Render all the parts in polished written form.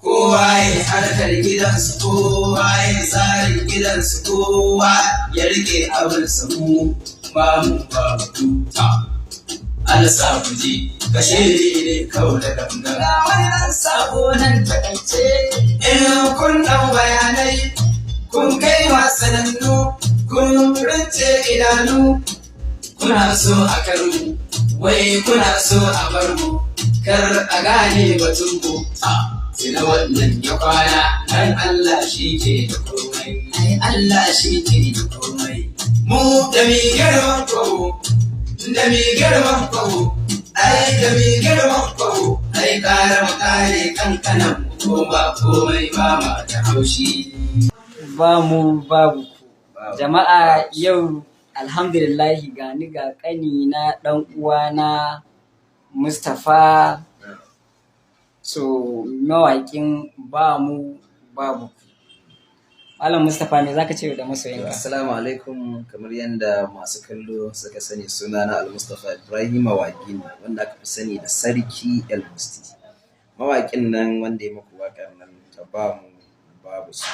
Kowa ya harkar gidansu, kowa ya tsarin gidansu, kowa ya rike abinsa, mu ba mu ta. Allah ku ji kashe ne kawai da gangan. Ga wani nan sabo nan takaice, in kun ɗau bayanai, kun kai wasanannu, kun rince idanu, kuna so a karu, wai kuna so a bar mu, kar a gane batun ku. Sina wannan ya kwana, dan Allah shi ke da komai, ai Allah shi ke da komai. Mu da mi girman kowo, da mi girman kowo, ai da mi girman kowo, ai kare mu kare kankanan ko ba komai ba ma da haushi. Ba mu babu ku. Jama'a yau alhamdulillahi gani ga ƙani na ɗan uwana Mustapha, so mawaƙin ba mu babu ku. Malam Mustapha me zaka ce da masoyanka? Assalamu alaikum, kamar yadda masu kallo suka sani, sunana Al-Mustapha Ibrahim, mawaƙi ne wanda aka fi sani da Sarki El Musti. Mawaƙin nan wanda ya muku waƙar nan ta ba mu babu su,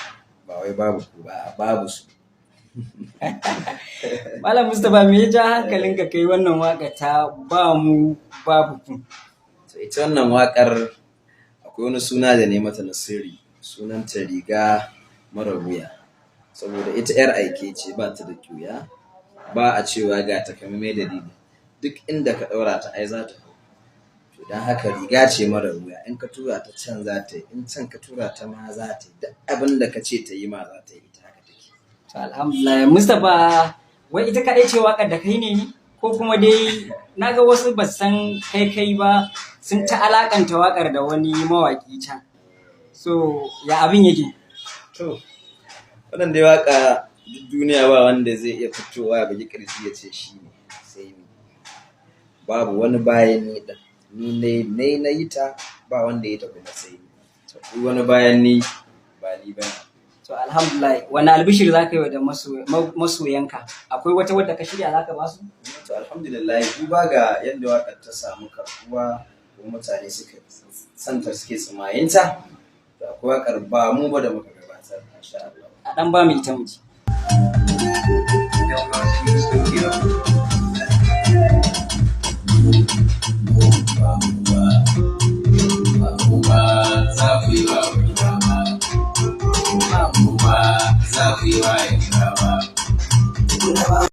ba wai babu ku ba, babu su. Malam Mustapha me ya ja hankalinka kai wannan waƙa ta ba mu babu ku? So ita wannan waƙar akwai wani suna da ne mata na sirri, sunanta riga mara wuya, saboda ita 'yar aike ce, ba ta da ƙuya, ba a cewa ga takamaimai dalili, duk inda ka ɗaura ta ai za ta hau. To don haka riga ce mara wuya, in ka tura ta can za ta yi, in can ka tura ta ma za ta yi, duk abin da ka ce ta yi ma za ta yi, ita haka take. To alhamdulillah. Mustapha, wai ita kaɗai ce waƙar da kai ne ko kuma dai na ga wasu ba san kai ba sun ta alakanta waƙar da wani mawaƙi can, so ya abin yake? To wannan dai waƙa duk duniya ba wanda zai iya fitowa ya bugi ƙirji ya ce shi ne sai ni, babu wani bayan ni ɗin, ni na yi ta, ba wanda ya ta kuma sai ni, duk wani bayan ni ba ni ba. To alhamdulillah, wani albishir za ka yi da masoyanka? Akwai wata wadda ka shirya za ka ba su? To alhamdulillah, duba ga yadda waƙar ta samu karɓuwa kuma mutane suka santa suke tsumayinta, da akwai waƙar ba mu ba da muka gabatar, insha Allah. A ɗan ba mu ita mu ji. Za ku yi wa